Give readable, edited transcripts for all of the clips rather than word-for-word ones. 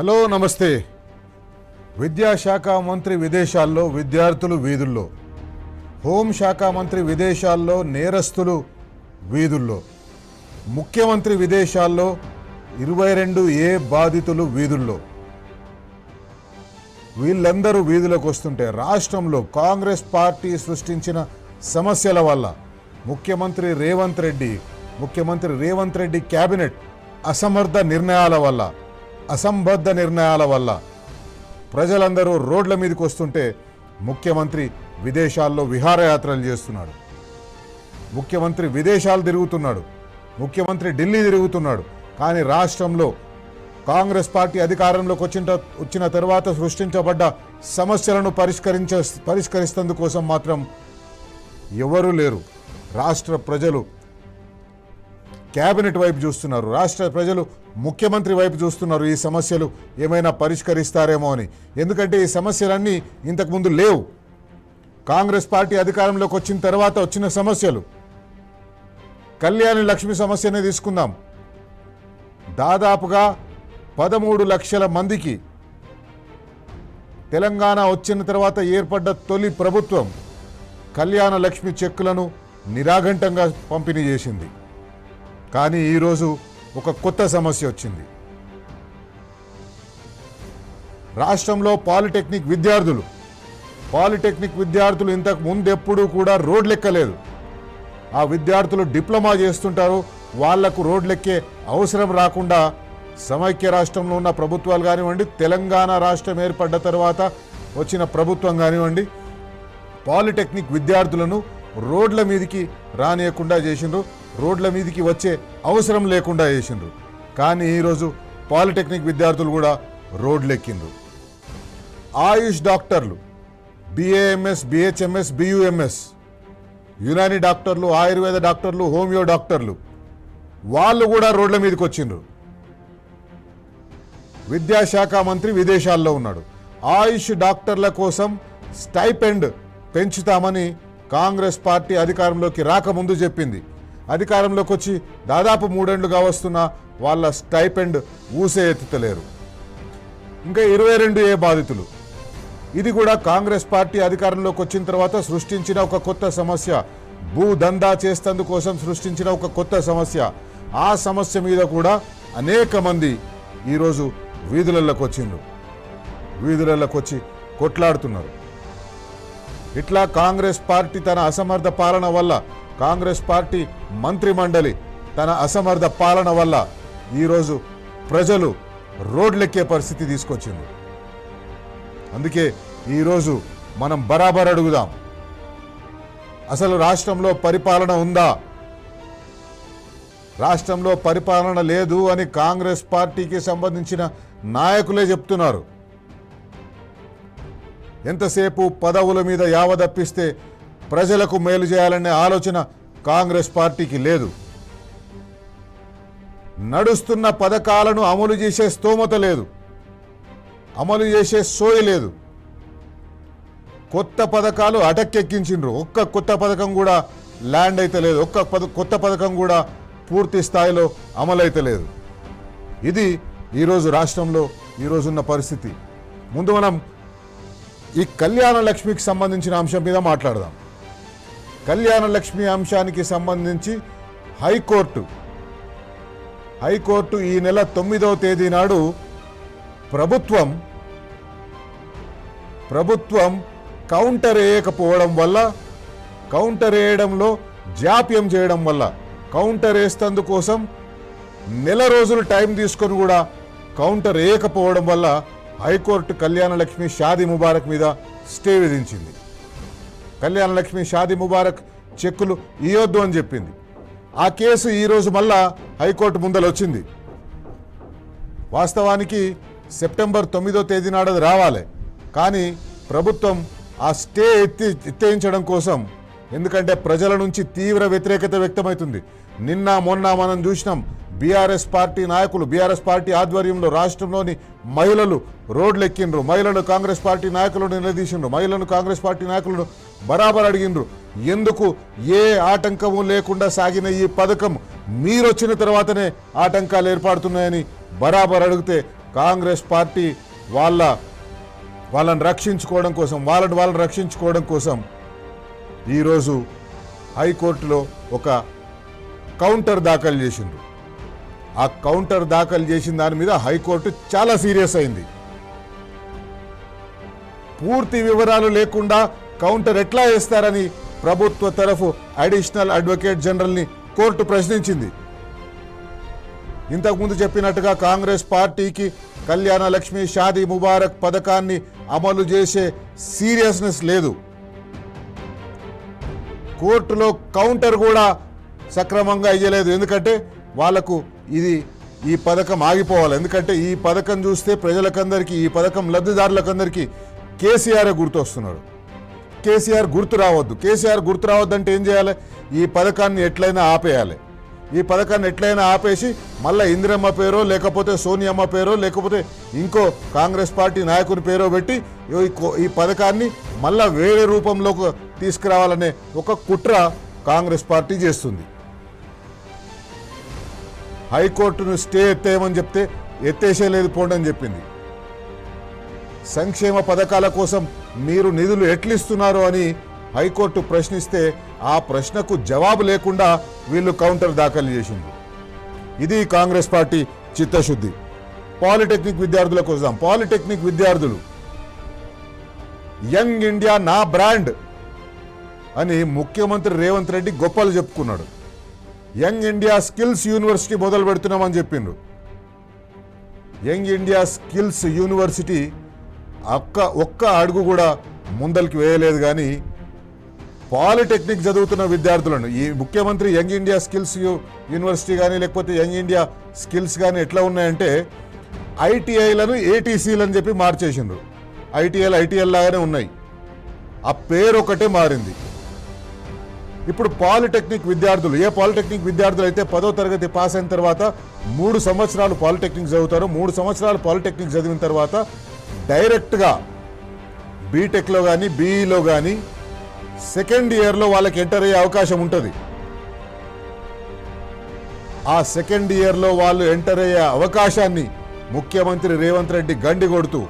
Hello నమస్తే. విద్యాశాఖ మంత్రి విదేశాల్లో, విద్యార్థులు వీధుల్లో. హోంశాఖ మంత్రి విదేశాల్లో, నేరస్తులు వీధుల్లో. ముఖ్యమంత్రి విదేశాల్లో, 22A బాధితులు వీధుల్లో. వీళ్ళందరూ వీధులకు వస్తుంటే రాష్ట్రంలో కాంగ్రెస్ పార్టీ సృష్టించిన సమస్యల వల్ల ముఖ్యమంత్రి రేవంత్ రెడ్డి క్యాబినెట్ అసంబద్ధ నిర్ణయాల వల్ల ప్రజలందరూ రోడ్ల మీదకి వస్తుంటే ముఖ్యమంత్రి విదేశాల్లో విహారయాత్రలు చేస్తున్నాడు. ముఖ్యమంత్రి విదేశాలు తిరుగుతున్నాడు. ముఖ్యమంత్రి ఢిల్లీ తిరుగుతున్నాడు. కానీ రాష్ట్రంలో కాంగ్రెస్ పార్టీ అధికారంలోకి వచ్చిన తర్వాత సృష్టించబడ్డ సమస్యలను పరిష్కరిస్తందుకోసం మాత్రం ఎవరూ లేరు. రాష్ట్ర ప్రజలు క్యాబినెట్ వైపు చూస్తున్నారు. రాష్ట్ర ప్రజలు ముఖ్యమంత్రి వైపు చూస్తున్నారు. ఈ సమస్యలు ఏమైనా పరిష్కరిస్తారేమో అని. ఎందుకంటే ఈ సమస్యలన్నీ ఇంతకుముందు లేవు. కాంగ్రెస్ పార్టీ అధికారంలోకి వచ్చిన తర్వాత వచ్చిన సమస్యలు. కళ్యాణి లక్ష్మి సమస్యనే తీసుకుందాం. దాదాపుగా 13 లక్షల మందికి తెలంగాణ వచ్చిన తర్వాత ఏర్పడ్డ తొలి ప్రభుత్వం కళ్యాణ లక్ష్మి చెక్కులను నిరాఘంటంగా పంపిణీ చేసింది. కానీ ఈరోజు ఒక కొత్త సమస్య వచ్చింది. రాష్ట్రంలో పాలిటెక్నిక్ విద్యార్థులు ఇంతకు ముందెప్పుడూ కూడా రోడ్లెక్కలేదు. ఆ విద్యార్థులు డిప్లొమా చేస్తుంటారు. వాళ్లకు రోడ్లెక్కే అవసరం రాకుండా సమైక్య రాష్ట్రంలో ఉన్న ప్రభుత్వాలు కానివ్వండి, తెలంగాణ రాష్ట్రం ఏర్పడ్డ తర్వాత వచ్చిన ప్రభుత్వం కానివ్వండి, పాలిటెక్నిక్ విద్యార్థులను రోడ్ల మీదికి రానియకుండా చేసిండ్రు. రోడ్ల మీదికి వచ్చే అవసరం లేకుండా చేసిండ్రు. కానీ ఈరోజు పాలిటెక్నిక్ విద్యార్థులు కూడా రోడ్లెక్కిండ్రు. ఆయుష్ డాక్టర్లు, BAMS, BHMS, BUMS, యునాని డాక్టర్లు, ఆయుర్వేద డాక్టర్లు, హోమియో డాక్టర్లు వాళ్ళు కూడా రోడ్ల మీదకి వచ్చిండ్రు. విద్యాశాఖ మంత్రి విదేశాల్లో ఉన్నాడు. ఆయుష్ డాక్టర్ల కోసం స్టైపెండ్ పెంచుతామని కాంగ్రెస్ పార్టీ అధికారంలోకి రాకముందు చెప్పింది. అధికారంలోకి వచ్చి దాదాపు 3 ఏళ్లుగా వస్తున్న వాళ్ళ స్టైపెండ్ ఊసే ఎత్తుతలేరు. ఇంకా 22A బాధితులు. ఇది కూడా కాంగ్రెస్ పార్టీ అధికారంలోకి వచ్చిన తర్వాత సృష్టించిన ఒక కొత్త సమస్య. భూ దందా చేస్తందుకోసం సృష్టించిన ఒక కొత్త సమస్య. ఆ సమస్య మీద కూడా అనేక మంది ఈరోజు వీధులలోకి వచ్చిండ్రు. వీధులలోకి వచ్చి కొట్లాడుతున్నారు. ఇట్లా కాంగ్రెస్ పార్టీ తన అసమర్థ పాలన వల్ల, కాంగ్రెస్ పార్టీ మంత్రిమండలి తన అసమర్థ పాలన వల్ల ఈరోజు ప్రజలు రోడ్లెక్కే పరిస్థితి తీసుకొచ్చింది. అందుకే ఈరోజు మనం బరాబర్ అడుగుదాం, అసలు రాష్ట్రంలో పరిపాలన ఉందా? రాష్ట్రంలో పరిపాలన లేదు అని కాంగ్రెస్ పార్టీకి సంబంధించిన నాయకులే చెప్తున్నారు. ఎంతసేపు పదవుల మీద యావదప్పిస్తే ప్రజలకు మేలు చేయాలనే ఆలోచన కాంగ్రెస్ పార్టీకి లేదు. నడుస్తున్న పథకాలను అమలు చేసే స్తోమత లేదు, అమలు చేసే సోయి లేదు. కొత్త పథకాలు అటక్కెక్కించిండ్రు. ఒక్క కొత్త పథకం కూడా ల్యాండ్ అయితే లేదు. ఒక్క కొత్త పథకం కూడా పూర్తి స్థాయిలో అమలైతే లేదు. ఇది ఈరోజు రాష్ట్రంలో ఈరోజున్న పరిస్థితి. ముందు మనం ఈ కళ్యాణ లక్ష్మికి సంబంధించిన అంశం మీద మాట్లాడదాం. కళ్యాణ లక్ష్మి అంశానికి సంబంధించి హైకోర్టు ఈ నెల 9వ తేదీ నాడు ప్రభుత్వం కౌంటర్ వేయడంలో జాప్యం చేయడం వల్ల, కౌంటర్ వేస్తందుకోసం నెల రోజులు టైం తీసుకొని కూడా కౌంటర్ వేయకపోవడం వల్ల హైకోర్టు కళ్యాణ లక్ష్మి షాదీ ముబారక్ మీద స్టే విధించింది. కళ్యాణ లక్ష్మి షాదీ ముబారక్ చెక్కులు ఇవ్వద్దు అని చెప్పింది. ఆ కేసు ఈరోజు మళ్ళా హైకోర్టు ముందలు వచ్చింది. వాస్తవానికి సెప్టెంబర్ 9వ తేదీ నాడు రావాలి. కానీ ప్రభుత్వం ఆ స్టే ఎత్తేయించడం కోసం, ఎందుకంటే ప్రజల నుంచి తీవ్ర వ్యతిరేకత వ్యక్తమవుతుంది. నిన్న మొన్న మనం చూసినాం, బీఆర్ఎస్ పార్టీ నాయకులు, బీఆర్ఎస్ పార్టీ ఆధ్వర్యంలో రాష్ట్రంలోని మహిళలు రోడ్లెక్కిండ్రు. మహిళలు కాంగ్రెస్ పార్టీ నాయకులను నిలదీసిండ్రు. మహిళలను కాంగ్రెస్ పార్టీ నాయకులను బరాబర్ అడిగిండ్రు, ఎందుకు ఏ ఆటంకము లేకుండా సాగిన ఈ పథకం మీరొచ్చిన తర్వాతనే ఆటంకాలు ఏర్పడుతున్నాయని బరాబర్ అడిగితే కాంగ్రెస్ పార్టీ వాళ్ళని రక్షించుకోవడం కోసం వాళ్ళని రక్షించుకోవడం కోసం ఈరోజు హైకోర్టులో ఒక కౌంటర్ దాఖలు చేసిండ్రు. ఆ కౌంటర్ దాఖలు చేసిన దాని మీద హైకోర్టు చాలా సీరియస్ అయింది. పూర్తి వివరాలు లేకుండా కౌంటర్ ఎట్లా వేస్తారని ప్రభుత్వ తరఫు అడిషనల్ అడ్వకేట్ జనరల్ని కోర్టు ప్రశ్నించింది. ఇంతకుముందు చెప్పినట్టుగా కాంగ్రెస్ పార్టీకి కళ్యాణ లక్ష్మి, షాదీ ముబారక్ పథకాన్ని అమలు చేసే సీరియస్నెస్ లేదు. కోర్టులో కౌంటర్ కూడా సక్రమంగా ఇయ్యలేదు. ఎందుకంటే వాళ్లకు ఈ పథకం ఆగిపోవాలి. ఎందుకంటే ఈ పథకం చూస్తే ప్రజలకందరికీ, ఈ పథకం లబ్ధిదారులకందరికీ కేసీఆర్ గుర్తొస్తున్నాడు. కేసీఆర్ గుర్తు రావద్దు అంటే ఏం చేయాలి? ఈ పథకాన్ని ఎట్లయినా ఆపేయాలి. ఈ పథకాన్ని ఎట్లయినా ఆపేసి మళ్ళీ ఇందిరమ్మ పేరో లేకపోతే సోనియమ్మ పేరో లేకపోతే ఇంకో కాంగ్రెస్ పార్టీ నాయకుని పేరో పెట్టి ఈ పథకాన్ని మళ్ళా వేరే రూపంలోకి తీసుకురావాలనే ఒక కుట్ర కాంగ్రెస్ పార్టీ చేస్తుంది. హైకోర్టును స్టే ఎత్తేయమని చెప్తే ఎత్తేసేలేదు పోండి అని చెప్పింది. సంక్షేమ పథకాల కోసం మీరు నిధులు ఎట్లిస్తున్నారు అని హైకోర్టు ప్రశ్నిస్తే ఆ ప్రశ్నకు జవాబు లేకుండా వీళ్ళు కౌంటర్ దాఖలు చేసింది. ఇది కాంగ్రెస్ పార్టీ చిత్తశుద్ధి. పాలిటెక్నిక్ విద్యార్థులకు వద్దాం. పాలిటెక్నిక్ విద్యార్థులు యంగ్ ఇండియా నా బ్రాండ్ అని ముఖ్యమంత్రి రేవంత్ రెడ్డి గొప్పలు చెప్పుకున్నాడు. యంగ్ ఇండియా స్కిల్స్ యూనివర్సిటీ మొదలు పెడుతున్నామని చెప్పిండ్రు. యంగ్ ఇండియా స్కిల్స్ యూనివర్సిటీ ఒక్క అడుగు కూడా ముందరికి వేయలేదు. కానీ పాలిటెక్నిక్ చదువుతున్న విద్యార్థులను ఈ ముఖ్యమంత్రి యంగ్ ఇండియా స్కిల్స్ యూనివర్సిటీ కానీ లేకపోతే యంగ్ ఇండియా స్కిల్స్ కానీ ఎట్లా ఉన్నాయంటే ఐటీఐలను ఏటీసీలు అని చెప్పి మార్చేసిండ్రు. ఐటీఎల్ లాగానే ఉన్నాయి, ఆ పేరు ఒకటే మారింది. ఇప్పుడు పాలిటెక్నిక్ విద్యార్థులు, ఏ పాలిటెక్నిక్ విద్యార్థులు అయితే 10వ తరగతి పాస్ అయిన తర్వాత 3 సంవత్సరాలు పాలిటెక్నిక్ చదువుతారు. 3 సంవత్సరాలు పాలిటెక్నిక్ చదివిన తర్వాత డైరెక్ట్గా బీటెక్లో కానీ బీఈలో కానీ సెకండ్ ఇయర్లో వాళ్ళకి ఎంటర్ అయ్యే అవకాశం ఉంటుంది. ఆ సెకండ్ ఇయర్లో వాళ్ళు ఎంటర్ అయ్యే అవకాశాన్ని ముఖ్యమంత్రి రేవంత్ రెడ్డి గండి కొడుతూ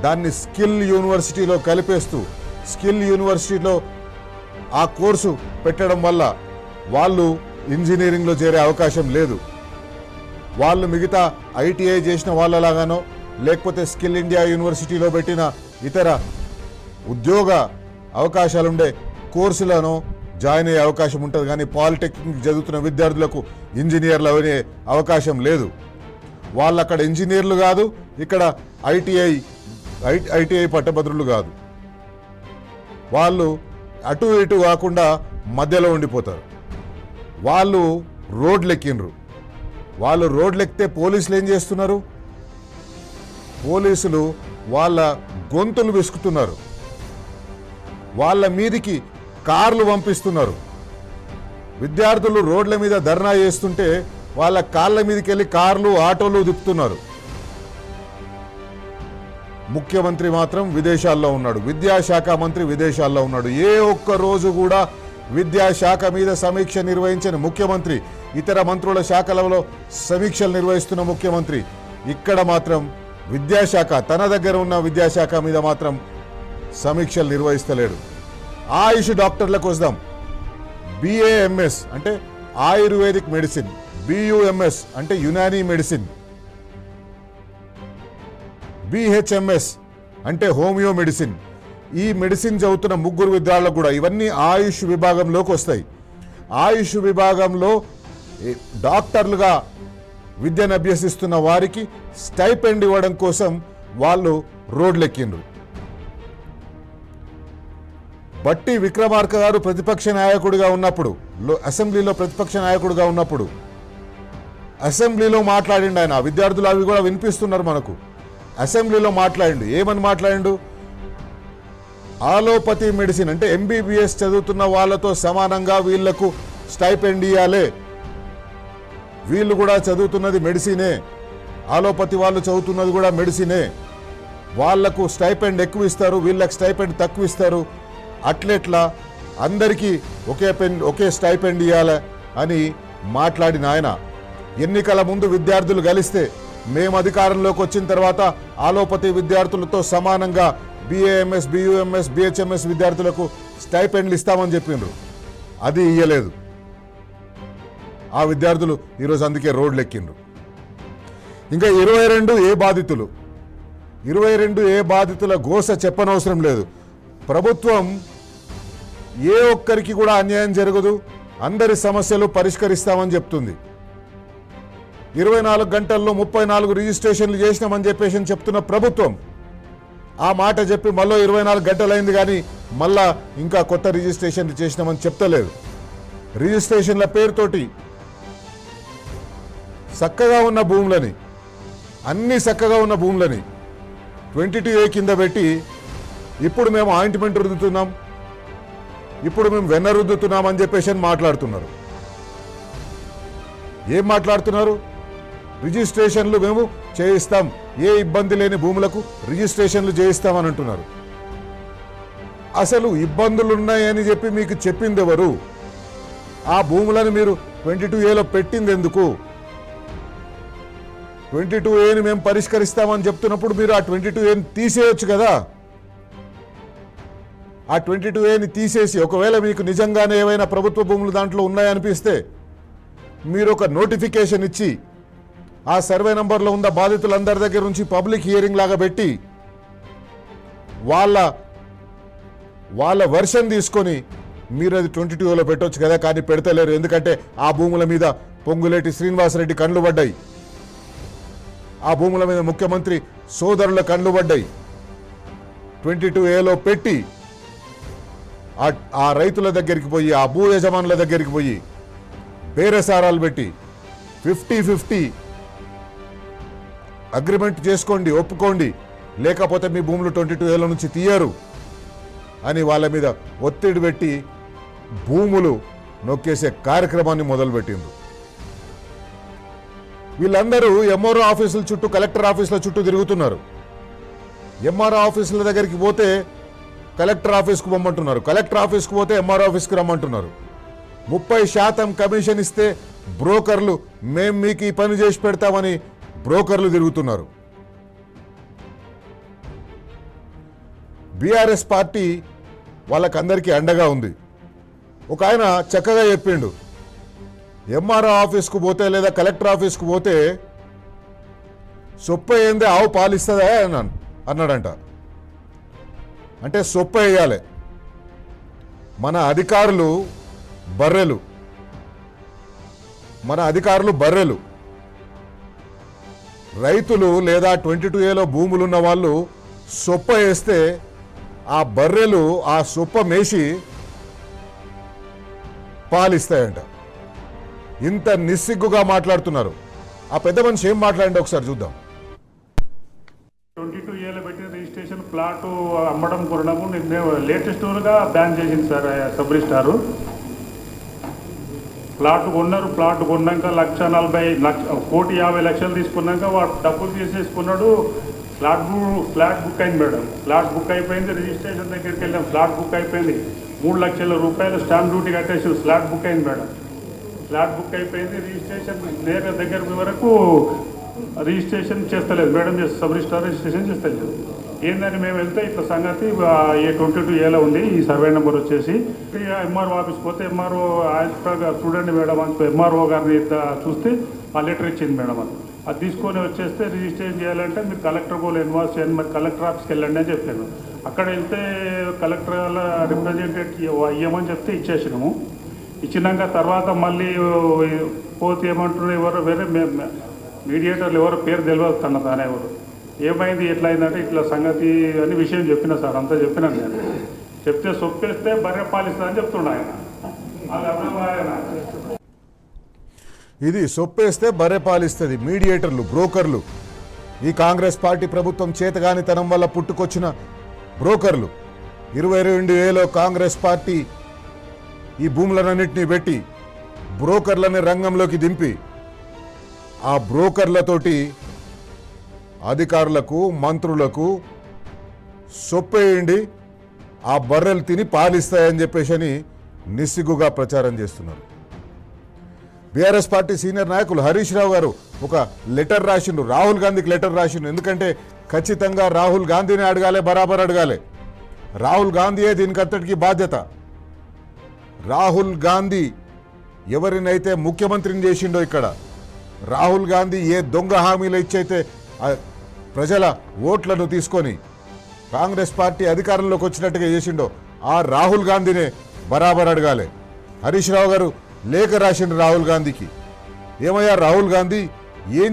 దాన్ని స్కిల్ యూనివర్సిటీలో కలిపేస్తూ స్కిల్ యూనివర్సిటీలో ఆ కోర్సు పెట్టడం వల్ల వాళ్ళు ఇంజనీరింగ్లో చేరే అవకాశం లేదు. వాళ్ళు మిగతా ఐటీఐ చేసిన వాళ్ళలాగానో లేకపోతే స్కిల్ ఇండియా యూనివర్సిటీలో పెట్టిన ఇతర ఉద్యోగ అవకాశాలుండే కోర్సులను జాయిన్ అయ్యే అవకాశం ఉంటుంది. కానీ పాలిటెక్నిక్ చదువుతున్న విద్యార్థులకు ఇంజనీర్లు అనే అవకాశం లేదు. వాళ్ళు అక్కడ ఇంజనీర్లు కాదు, ఇక్కడ ఐటీఐ పట్టభద్రులు కాదు. వాళ్ళు అటు ఇటు కాకుండా మధ్యలో ఉండిపోతారు. వాళ్ళు రోడ్లెక్కిండ్రు. వాళ్ళు రోడ్లెక్కితే పోలీసులు ఏం చేస్తున్నారు? పోలీసులు వాళ్ళ గొంతులు విసుకుతున్నారు, వాళ్ళ మీదికి కార్లు పంపిస్తున్నారు. విద్యార్థులు రోడ్ల మీద ధర్నా చేస్తుంటే వాళ్ళ కాళ్ళ మీదకి వెళ్ళి కార్లు ఆటోలు తిప్పుతున్నారు. ముఖ్యమంత్రి మాత్రం విదేశాల్లో ఉన్నాడు, విద్యాశాఖ మంత్రి విదేశాల్లో ఉన్నాడు. ఏ ఒక్క రోజు కూడా విద్యాశాఖ మీద సమీక్ష నిర్వహించిన ముఖ్యమంత్రి, ఇతర మంత్రుల శాఖలలో సమీక్షలు నిర్వహిస్తున్న ముఖ్యమంత్రి ఇక్కడ మాత్రం విద్యాశాఖ, తన దగ్గర ఉన్న విద్యాశాఖ మీద మాత్రం సమీక్షలు నిర్వహిస్తలేడు. ఆయుష్ డాక్టర్లకు వద్దాం. బిఏఎంఎస్ అంటే ఆయుర్వేదిక్ మెడిసిన్, బియుఎంఎస్ అంటే యునానీ మెడిసిన్, బిహెచ్ఎంఎస్ అంటే హోమియో మెడిసిన్. ఈ మెడిసిన్ చదువుతున్న 3 విద్యార్థులకు కూడా ఇవన్నీ ఆయుష్ విభాగంలోకి వస్తాయి. ఆయుష్ విభాగంలో డాక్టర్లుగా విద్యను అభ్యసిస్తున్న వారికి స్టైపెండ్ ఇవ్వడం కోసం వాళ్ళు రోడ్లెక్కిండ్రు. బట్టి విక్రమార్క గారు ప్రతిపక్ష నాయకుడిగా ఉన్నప్పుడు, అసెంబ్లీలో ప్రతిపక్ష నాయకుడిగా ఉన్నప్పుడు అసెంబ్లీలో మాట్లాడిండు ఆయన. విద్యార్థులు అవి కూడా వినిపిస్తున్నారు మనకు. అసెంబ్లీలో మాట్లాడిండు. ఏమని మాట్లాడిండు? ఆలోపతి మెడిసిన్ అంటే ఎంబీబీఎస్ చదువుతున్న వాళ్ళతో సమానంగా వీళ్లకు స్టైపెండ్ ఇవ్వాలి. వీళ్ళు కూడా చదువుతున్నది మెడిసినే, ఆలోపతి వాళ్ళు చదువుతున్నది కూడా మెడిసినే. వాళ్లకు స్టైపెండ్ ఎక్కువ ఇస్తారు, వీళ్ళకి స్టైపెండ్ తక్కువ ఇస్తారు. అట్లెట్లా అందరికీ ఒకే స్టైపెండ్ ఇవ్వాలి అని మాట్లాడిన ఆయన ఎన్నికల ముందు విద్యార్థులు కలిస్తే మేము అధికారంలోకి వచ్చిన తర్వాత ఆలోపతి విద్యార్థులతో సమానంగా BAMS, BUMS, BHMS విద్యార్థులకు స్టైపెండ్లు ఇస్తామని చెప్పిండ్రు. అది ఇయ్యలేదు. ఆ విద్యార్థులు ఈరోజు అందుకే రోడ్లు ఎక్కిండ్రు. ఇంకా 22A బాధితులు, 22A బాధితుల గోస చెప్పనవసరం లేదు. ప్రభుత్వం ఏ ఒక్కరికి కూడా అన్యాయం జరగదు, అందరి సమస్యలు పరిష్కరిస్తామని చెప్తుంది. 24 గంటల్లో 34 రిజిస్ట్రేషన్లు చేసినామని చెప్పేసి చెప్తున్న ప్రభుత్వం ఆ మాట చెప్పి మళ్ళీ 24 గంటలైంది కానీ మళ్ళా ఇంకా కొత్త రిజిస్ట్రేషన్లు చేసినామని చెప్తలేదు. రిజిస్ట్రేషన్ల పేరుతోటి చక్కగా ఉన్న భూములని, అన్ని చక్కగా ఉన్న భూములని 22A కింద పెట్టి ఇప్పుడు మేము ఆయింట్మెంట్ రుద్దుతున్నాం, ఇప్పుడు మేము వెన్న రుద్దుతున్నాం అని చెప్పేసి మాట్లాడుతున్నారు. ఏం మాట్లాడుతున్నారు? రిజిస్ట్రేషన్లు మేము చేయిస్తాం, ఏ ఇబ్బంది లేని భూములకు రిజిస్ట్రేషన్లు చేయిస్తామని అంటున్నారు. అసలు ఇబ్బందులు ఉన్నాయని చెప్పి మీకు చెప్పింది ఎవరు? ఆ భూములను మీరు 22Aలో పెట్టింది ఎందుకు? 22Aని మేము పరిష్కరిస్తామని చెప్తున్నప్పుడు మీరు ఆ 22Aని తీసేయొచ్చు కదా. ఆ 22Aని తీసేసి ఒకవేళ మీకు నిజంగానే ఏవైనా ప్రభుత్వ భూములు దాంట్లో ఉన్నాయనిపిస్తే మీరు ఒక నోటిఫికేషన్ ఇచ్చి ఆ సర్వే నంబర్లో ఉన్న బాధితులందరి దగ్గర నుంచి పబ్లిక్ హియరింగ్ లాగా పెట్టి వాళ్ళ వర్షన్ తీసుకొని మీరు అది 22Aలో పెట్టవచ్చు కదా. కానీ పెడతలేరు. ఎందుకంటే ఆ భూముల మీద పొంగులేటి శ్రీనివాసరెడ్డి కళ్ళు పడ్డాయి, ఆ భూముల మీద ముఖ్యమంత్రి సోదరుల కళ్ళు పడ్డాయి. 22Aలో పెట్టి ఆ రైతుల దగ్గరికి పోయి, ఆ భూ యజమానుల దగ్గరికి పోయి బేరసారాలు పెట్టి 50-50 అగ్రిమెంట్ చేసుకోండి, ఒప్పుకోండి, లేకపోతే మీ భూములు 22Aలో నుంచి తీయరు అని వాళ్ళ మీద ఒత్తిడి పెట్టి భూములు నొక్కేసే కార్యక్రమాన్ని మొదలుపెట్టిండ్రు. వీళ్ళందరూ MRO ఆఫీసుల చుట్టూ, కలెక్టర్ ఆఫీసుల చుట్టూ తిరుగుతున్నారు. MRO ఆఫీసుల దగ్గరికి పోతే కలెక్టర్ ఆఫీస్కు పొమ్మంటున్నారు, కలెక్టర్ ఆఫీస్కు పోతే MRO ఆఫీస్కి రమ్మంటున్నారు. 30% కమిషన్ ఇస్తే బ్రోకర్లు మేము మీకు ఈ పని చేసి పెడతామని బ్రోకర్లు తిరుగుతున్నారు. BRS పార్టీ వాళ్ళకందరికీ అండగా ఉంది. ఒక ఆయన చక్కగా చెప్పిండు, MRO ఆఫీస్కు పోతే లేదా కలెక్టర్ ఆఫీస్కు పోతే సొప్ప ఏందే ఆవు పాలిస్తుందా అన్నాడంట. అంటే సొప్ప వేయాలి. మన అధికారులు బర్రెలు, రైతులు లేదా 22Aలో భూములున్న వాళ్ళు సొప్ప వేస్తే ఆ బర్రెలు ఆ సొప్ప మేసి పాలిస్తాయంట. ఇంత నిస్సిగ్గుగా మాట్లాడుతున్నారు. ఆ పెద్ద మనిషి ఏం మాట్లాడండి ఒకసారి చూద్దాం. 22Aలో పెట్టిన రిజిస్ట్రేషన్ ప్లాట్ అమ్మడం కొనడము లేటెస్ట్గా బ్యాన్ చేసింది సార్ సబ్ రిజిస్ట్రారు. ప్లాట్ కొన్నారు, ప్లాట్ కొన్నాక 1,40,00,000 తీసుకున్నాక వాడు డబ్బులు తీసేసుకున్నాడు. ఫ్లాట్ బుక్ అయింది మేడం. ఫ్లాట్ బుక్ అయిపోయింది, రిజిస్ట్రేషన్ దగ్గరికి వెళ్ళాం, ఫ్లాట్ బుక్ అయిపోయింది. 3,00,000 రూపాయలు స్టాంప్ డ్యూటీ కట్టేసి ఫ్లాట్ బుక్ అయింది మేడం. ఫ్లాట్ బుక్ అయిపోయింది, రిజిస్ట్రేషన్ నేర దగ్గర వరకు రిజిస్ట్రేషన్ చేస్తలేదు మేడం, సబ్ రిజిస్ట్రార్ రిజిస్ట్రేషన్ చేస్తలేదు. ఏందని మేము వెళ్తే ఇట్లా సంగతి 22Aలో ఉంది ఈ సర్వే నెంబర్ వచ్చేసి. MRO ఆఫీస్ పోతే MRO చూడండి మేడం అని MRO గారిని చూస్తే ఆ లెటర్ ఇచ్చింది మేడం. అది తీసుకొని వచ్చేస్తే రిజిస్ట్రేషన్ చేయాలంటే మీరు కలెక్టర్ కూడా ఇన్వాల్వ్ చేయండి, మరి కలెక్టర్ ఆఫీస్కి వెళ్ళండి అని చెప్పాను. అక్కడ వెళ్తే కలెక్టర్ రిప్రజెంటేటివ్ ఇవ్వమని చెప్తే ఇచ్చేసినాము. ఇచ్చినాక తర్వాత మళ్ళీ పోతే ఏమంటున్నారు, ఎవరో వేరే మీడియేటర్లు ఎవరో పేరు తెలియదు తన తానే ఎవరు, ఏమైంది ఎట్లా అయిందంటే ఇట్లా సంగతి అని విషయం చెప్పిన సార్, అంతా చెప్పినాను నేను. చెప్తే సొప్పేస్తే బర్రె పాలిస్తా అని చెప్తుండ ఆయన. ఇది సొప్పేస్తే బర్రె పాలిస్తుంది. మీడియేటర్లు, బ్రోకర్లు, ఈ కాంగ్రెస్ పార్టీ ప్రభుత్వం చేతగానితనం వల్ల పుట్టుకొచ్చిన బ్రోకర్లు. 22Aలో కాంగ్రెస్ పార్టీ ఈ భూములన్నింటినీ పెట్టి బ్రోకర్లని రంగంలోకి దింపి ఆ బ్రోకర్లతోటి అధికారులకు, మంత్రులకు సొప్పేయండి, ఆ బర్రెలు తిని పాలిస్తాయని చెప్పేసి నిస్సిగ్గుగా ప్రచారం చేస్తున్నారు. బీఆర్ఎస్ పార్టీ సీనియర్ నాయకులు హరీష్ రావు గారు ఒక లెటర్ రాసిండు, రాహుల్ గాంధీకి లెటర్ రాసిండు. ఎందుకంటే ఖచ్చితంగా రాహుల్ గాంధీని అడగాలి, బరాబర్ అడగాలి. రాహుల్ గాంధీయే దీనికంతటికి బాధ్యత. రాహుల్ గాంధీ ఎవరినైతే ముఖ్యమంత్రిని చేసిండో ఇక్కడ, రాహుల్ గాంధీ ఏ దొంగ హామీలు ఇచ్చైతే ప్రజల ఓట్లను తీసుకొని కాంగ్రెస్ పార్టీ అధికారంలోకి వచ్చినట్టుగా చేసిండో ఆ రాహుల్ గాంధీనే బరాబర్ అడగాలి. హరీష్ రావు గారు లేఖ రాసిండు రాహుల్ గాంధీకి. ఏమయ్యా రాహుల్ గాంధీ, ఏం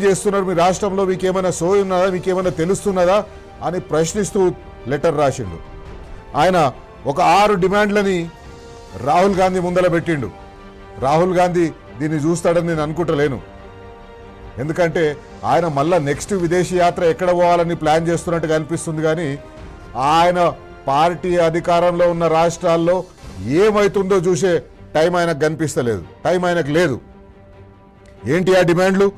చేస్తున్నారు, మీ రాష్ట్రంలో మీకేమైనా సోయి ఉన్నదా, మీకేమైనా తెలుస్తున్నదా అని ప్రశ్నిస్తూ లెటర్ రాసిండు. ఆయన ఒక 6 డిమాండ్లని రాహుల్ గాంధీ ముందర పెట్టిండు. రాహుల్ గాంధీ దీన్ని చూస్తాడని నేను అనుకుంటలేను. ఎందుకంటే ఆయన మళ్ళా నెక్స్ట్ విదేశీ యాత్ర ఎక్కడ పోవాలని ప్లాన్ చేస్తున్నట్టుగా అనిపిస్తుంది. కానీ ఆయన పార్టీ అధికారంలో ఉన్న రాష్ట్రాల్లో ఏమవుతుందో చూసే టైం ఆయనకు కనిపిస్తలేదు, టైం ఆయనకు లేదు. ఏంటి ఆ డిమాండ్లు?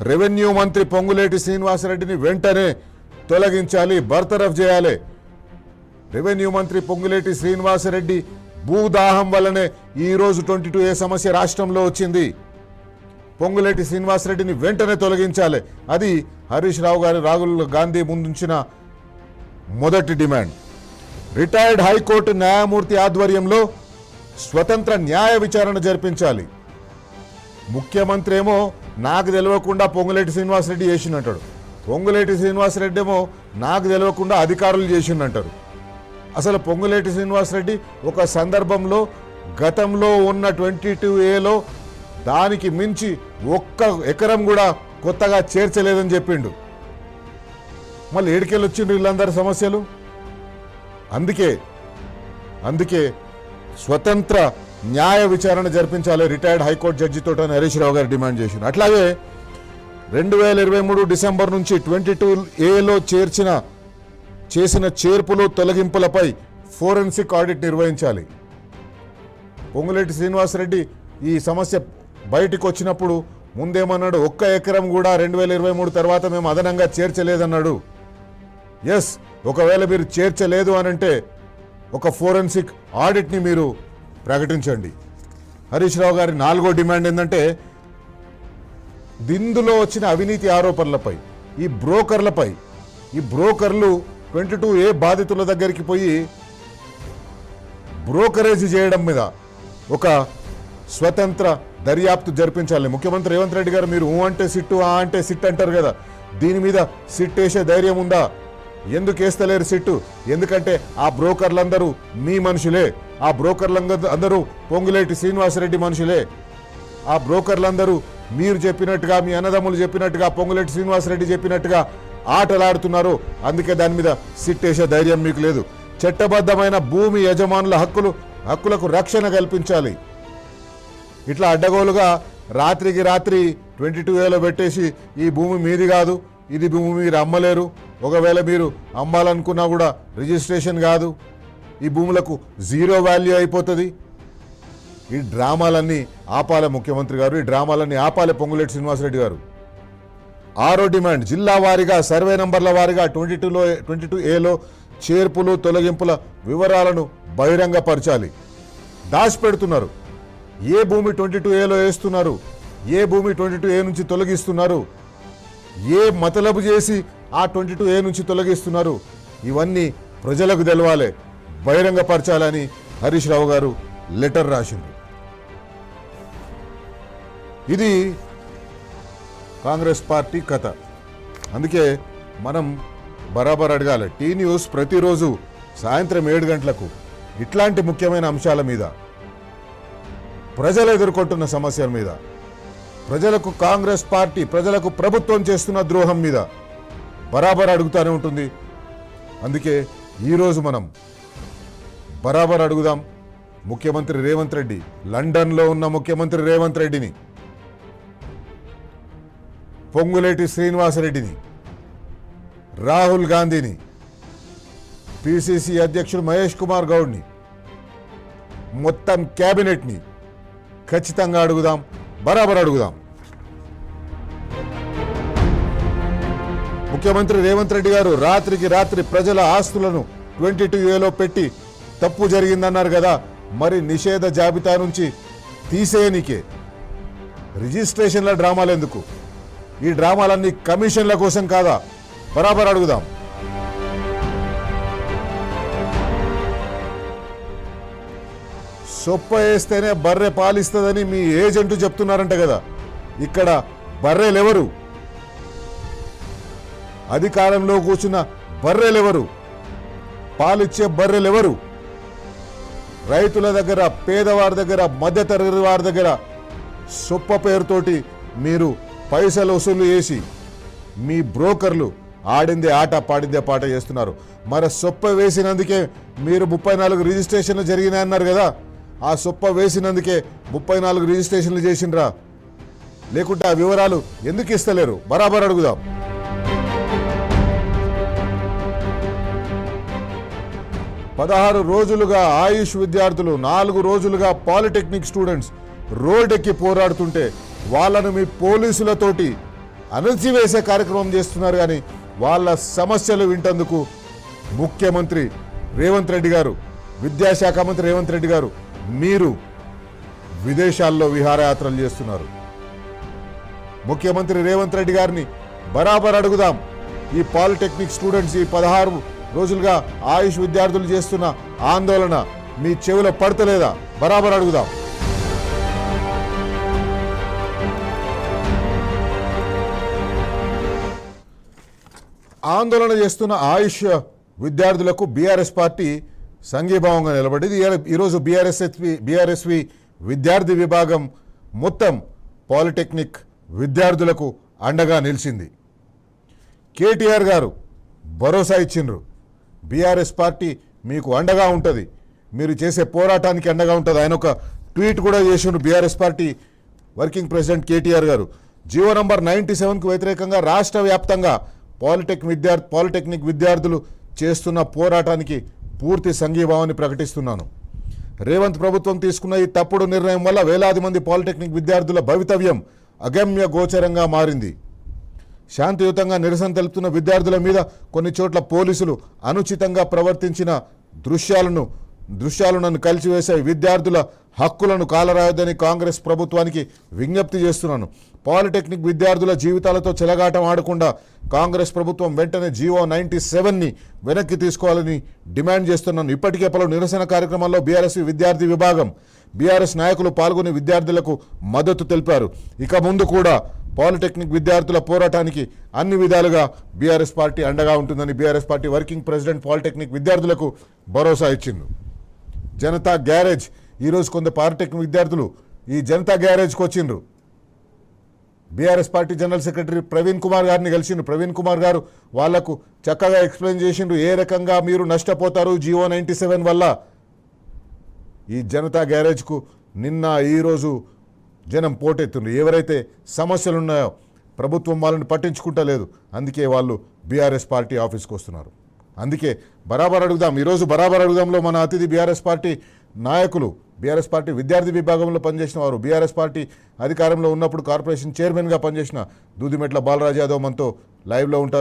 రెవెన్యూ మంత్రి పొంగులేటి శ్రీనివాసరెడ్డిని వెంటనే తొలగించాలి, బర్తరఫ్ చేయాలి. రెవెన్యూ మంత్రి పొంగులేటి శ్రీనివాసరెడ్డి భూదాహం వల్లనే ఈరోజు 22A సమస్య రాష్ట్రంలో వచ్చింది. పొంగులేటి శ్రీనివాసరెడ్డిని వెంటనే తొలగించాలి. అది హరీష్ రావు గారు రాహుల్ గాంధీ ముందుంచిన మొదటి డిమాండ్. రిటైర్డ్ హైకోర్టు న్యాయమూర్తి ఆధ్వర్యంలో స్వతంత్ర న్యాయ విచారణ జరిపించాలి. ముఖ్యమంత్రి ఏమో నాకు తెలియకుండా పొంగులేటి శ్రీనివాసరెడ్డి చేసిందంటాడు, పొంగులేటి శ్రీనివాసరెడ్డి ఏమో నాకు తెలియకుండా అధికారులు చేసిందంటారు. అసలు పొంగులేటి శ్రీనివాసరెడ్డి ఒక సందర్భంలో గతంలో ఉన్న 22Aలో దానికి మించి 1 ఎకరం కూడా కొత్తగా చేర్చలేదని చెప్పిండు. మళ్ళీ ఏడికెళ్ళి వచ్చిండ్రు వీళ్ళందరి సమస్యలు? అందుకే స్వతంత్ర న్యాయ విచారణ జరిపించాలి రిటైర్డ్ హైకోర్టు జడ్జితో హరీష్ రావు గారు డిమాండ్ చేసిండు. అట్లాగే 2023 డిసెంబర్ నుంచి 22Aలో చేసిన చేర్పులు తొలగింపులపై ఫోరెన్సిక్ ఆడిట్ నిర్వహించాలి. పొంగులేటి శ్రీనివాసరెడ్డి ఈ సమస్య బయటికి వచ్చినప్పుడు ముందేమన్నాడు, 1 ఎకరం కూడా 2023 తర్వాత మేము అదనంగా చేర్చలేదన్నాడు. ఎస్, ఒకవేళ మీరు చేర్చలేదు అనంటే ఒక ఫోరెన్సిక్ ఆడిట్ని మీరు ప్రకటించండి. హరీష్ రావు గారి 4వ డిమాండ్ ఏంటంటే దిందులో వచ్చిన అవినీతి ఆరోపణలపై ఈ బ్రోకర్లు 22A బాధితుల దగ్గరికి పోయి బ్రోకరేజ్ చేయడం మీద ఒక స్వతంత్ర దర్యాప్తు జరిపించాలి. ముఖ్యమంత్రి రేవంత్ రెడ్డి గారు మీరు అంటే సిట్టు, ఆ అంటే సిట్ అంటారు కదా, దీని మీద సిట్ వేసే ధైర్యం ఉందా? ఎందుకు వేస్తలేరు సిట్టు? ఎందుకంటే ఆ బ్రోకర్లందరూ మీ మనుషులే, ఆ బ్రోకర్లందరూ పొంగులేటి శ్రీనివాసరెడ్డి మనుషులే. ఆ బ్రోకర్లందరూ మీరు చెప్పినట్టుగా, మీ అన్నదమ్ములు చెప్పినట్టుగా, పొంగులేటి శ్రీనివాసరెడ్డి చెప్పినట్టుగా ఆటలాడుతున్నారు. అందుకే దాని మీద సిట్ వేసే ధైర్యం మీకు లేదు. చట్టబద్ధమైన భూమి యజమానుల హక్కులకు రక్షణ కల్పించాలి. ఇట్లా అడ్డగోలుగా రాత్రికి రాత్రి 22Aలో పెట్టేసి ఈ భూమి మీది కాదు, ఇది భూమి మీరు అమ్మలేరు, ఒకవేళ మీరు అమ్మాలనుకున్నా కూడా రిజిస్ట్రేషన్ కాదు, ఈ భూములకు 0 వాల్యూ అయిపోతుంది. ఈ డ్రామాలన్నీ ఆపాలి ముఖ్యమంత్రి గారు, ఈ డ్రామాలన్నీ ఆపాలి పొంగులేటి శ్రీనివాసరెడ్డి గారు. 6వ డిమాండ్ జిల్లా వారీగా సర్వే నంబర్ల వారీగా 22Aలో చేర్పులు తొలగింపుల వివరాలను బహిరంగపరచాలి. దాచిపెడుతున్నారు. ఏ భూమి 22Aలో వేస్తున్నారు, ఏ భూమి 22A నుంచి తొలగిస్తున్నారు, ఏ మతలబు చేసి ఆ 22A నుంచి తొలగిస్తున్నారు, ఇవన్నీ ప్రజలకు తెలవాలి, బహిరంగపరచాలని హరీష్ రావు గారు లెటర్ రాసింది. ఇది కాంగ్రెస్ పార్టీ కథ. అందుకే మనం బరాబర్ అడగాలి. టీ న్యూస్ ప్రతిరోజు సాయంత్రం 7 గంటలకు ఇట్లాంటి ముఖ్యమైన అంశాల మీద, ప్రజలు ఎదుర్కొంటున్న సమస్యల మీద, ప్రజలకు కాంగ్రెస్ పార్టీ, ప్రజలకు ప్రభుత్వం చేస్తున్న ద్రోహం మీద బరాబర్ అడుగుతూనే ఉంటుంది. అందుకే ఈరోజు మనం బరాబర్ అడుగుదాం. ముఖ్యమంత్రి రేవంత్ రెడ్డి, లండన్లో ఉన్న ముఖ్యమంత్రి రేవంత్ రెడ్డిని, పొంగులేటి శ్రీనివాసరెడ్డిని, రాహుల్ గాంధీని, పిసిసి అధ్యక్షుడు మహేష్ కుమార్ గౌడ్ని, మొత్తం క్యాబినెట్ని ఖచ్చితంగా అడుగుదాం, బరాబర్ అడుగుదాం. ముఖ్యమంత్రి రేవంత్ రెడ్డి గారు రాత్రికి రాత్రి ప్రజల ఆస్తులను 22Aలో పెట్టి తప్పు జరిగిందన్నారు కదా, మరి నిషేధ జాబితా నుంచి తీసేయనికే. రిజిస్ట్రేషన్ల డ్రామాలు ఎందుకు? ఈ డ్రామాలన్నీ కమిషన్ల కోసం కాదా? బరాబర్ అడుగుదాం. సొప్ప వేస్తేనే బర్రె పాలిస్తుందని మీ ఏజెంట్ చెప్తున్నారంట కదా. ఇక్కడ బర్రెలెవరు? అధికారంలో కూర్చున్న బర్రెలెవరు? పాలిచ్చే బర్రెలెవరు? రైతుల దగ్గర, పేదవారి దగ్గర, మధ్యతరగతి వారి దగ్గర సొప్ప పేరుతోటి మీరు పైసలు వసూలు చేసి మీ బ్రోకర్లు ఆడిందే ఆట పాడిందే పాట చేస్తున్నారు. మరి సొప్ప వేసినందుకే మీరు 34 రిజిస్ట్రేషన్లు జరిగినాయన్నారు కదా. ఆ సొప్ప వేసినందుకే 34 రిజిస్ట్రేషన్లు చేసిండ్రా? లేకుంటే ఆ వివరాలు ఎందుకు ఇస్తలేరు? బరాబర్ అడుగుదాం. పదహారు రోజులుగా ఆయుష్ విద్యార్థులు, 4 రోజులుగా పాలిటెక్నిక్ స్టూడెంట్స్ రోడ్డెక్కి పోరాడుతుంటే వాళ్ళను మీ పోలీసులతోటి అణచివేసే కార్యక్రమం చేస్తున్నారు. కానీ వాళ్ళ సమస్యలు వింటందుకు ముఖ్యమంత్రి రేవంత్ రెడ్డి గారు, విద్యాశాఖ మంత్రి రేవంత్ రెడ్డి గారు మీరు విదేశాల్లో విహారయాత్రలు చేస్తున్నారు. ముఖ్యమంత్రి రేవంత్ రెడ్డి గారిని బరాబర్ అడుగుదాం. ఈ పాలిటెక్నిక్ స్టూడెంట్స్ ఈ 16 రోజులుగా ఆయుష్ విద్యార్థులు చేస్తున్న ఆందోళన మీ చెవిలో పడతలేదా? బరాబర్ అడుగుదాం. ఆందోళన చేస్తున్న ఆయుష్ విద్యార్థులకు బీఆర్ఎస్ పార్టీ సంఘీభావంగా నిలబడింది. ఈరోజు బీఆర్ఎస్వి విద్యార్థి విభాగం మొత్తం పాలిటెక్నిక్ విద్యార్థులకు అండగా నిలిచింది. కేటీఆర్ గారు భరోసా ఇచ్చిండ్రు. బీఆర్ఎస్ పార్టీ మీకు అండగా ఉంటుంది, మీరు చేసే పోరాటానికి అండగా ఉంటుంది. ఆయన ఒక ట్వీట్ కూడా చేసిండ్రు. BRS party working president KTR గారు జీవో నంబర్ 97కు వ్యతిరేకంగా రాష్ట్ర వ్యాప్తంగా పాలిటెక్నిక్ విద్యార్థులు చేస్తున్న పోరాటానికి పూర్తి సంఘీభావాన్ని ప్రకటిస్తున్నాను. రేవంత్ ప్రభుత్వం తీసుకున్న ఈ తప్పుడు నిర్ణయం వల్ల వేలాది మంది పాలిటెక్నిక్ విద్యార్థుల భవితవ్యం అగమ్య గోచరంగా మారింది. శాంతియుతంగా నిరసన తెలుపుతున్న విద్యార్థుల మీద కొన్ని చోట్ల పోలీసులు అనుచితంగా ప్రవర్తించిన దృశ్యాలు నన్ను కలిసివేసే విద్యార్థుల హక్కులను కాలరాయొద్దని కాంగ్రెస్ ప్రభుత్వానికి విజ్ఞప్తి చేస్తున్నాను. పాలిటెక్నిక్ విద్యార్థుల జీవితాలతో చెలగాటం ఆడకుండా కాంగ్రెస్ ప్రభుత్వం వెంటనే జీవో 97ని వెనక్కి తీసుకోవాలని డిమాండ్ చేస్తున్నాను. ఇప్పటికే పలు నిరసన కార్యక్రమాల్లో బీఆర్ఎస్ విద్యార్థి విభాగం, బీఆర్ఎస్ నాయకులు పాల్గొని విద్యార్థులకు మద్దతు తెలిపారు. ఇక ముందు కూడా పాలిటెక్నిక్ విద్యార్థుల పోరాటానికి అన్ని విధాలుగా బీఆర్ఎస్ పార్టీ అండగా ఉంటుందని BRS party working president polytechnic విద్యార్థులకు భరోసా ఇచ్చింది. జనతా గ్యారేజ్ ఈరోజు కొంత పాలిటెక్నిక్ విద్యార్థులు ఈ జనతా గ్యారేజ్కి వచ్చిండ్రు. BRS party general secretary Praveen Kumar గారిని కలిసిండ్రు. ప్రవీణ్ కుమార్ గారు వాళ్లకు చక్కగా ఎక్స్ప్లెయిన్ చేసిండ్రు ఏ రకంగా మీరు నష్టపోతారు జీవో 97 వల్ల. ఈ జనతా గ్యారేజ్కు నిన్న ఈరోజు జనం పోటెత్తుండ్రు. ఎవరైతే సమస్యలు ఉన్నాయో ప్రభుత్వం వాళ్ళని పట్టించుకుంటలేదు, అందుకే వాళ్ళు బీఆర్ఎస్ పార్టీ ఆఫీస్కి వస్తున్నారు. అందుకే బరాబర్ అడుగుదాం. ఈరోజు బరాబర్ అడుగుదాంలో మన అతిథి బీఆర్ఎస్ పార్టీ నాయకులు, బీఆర్ఎస్ పార్టీ విద్యార్థి విభాగంలో పనిచేసిన వారు, బీఆర్ఎస్ పార్టీ అధికారంలో ఉన్నప్పుడు కార్పొరేషన్ చైర్మన్గా పనిచేసిన దూదిమెట్ల బాలరాజ్ యాదవ్ మనతో లైవ్లో ఉంటారు.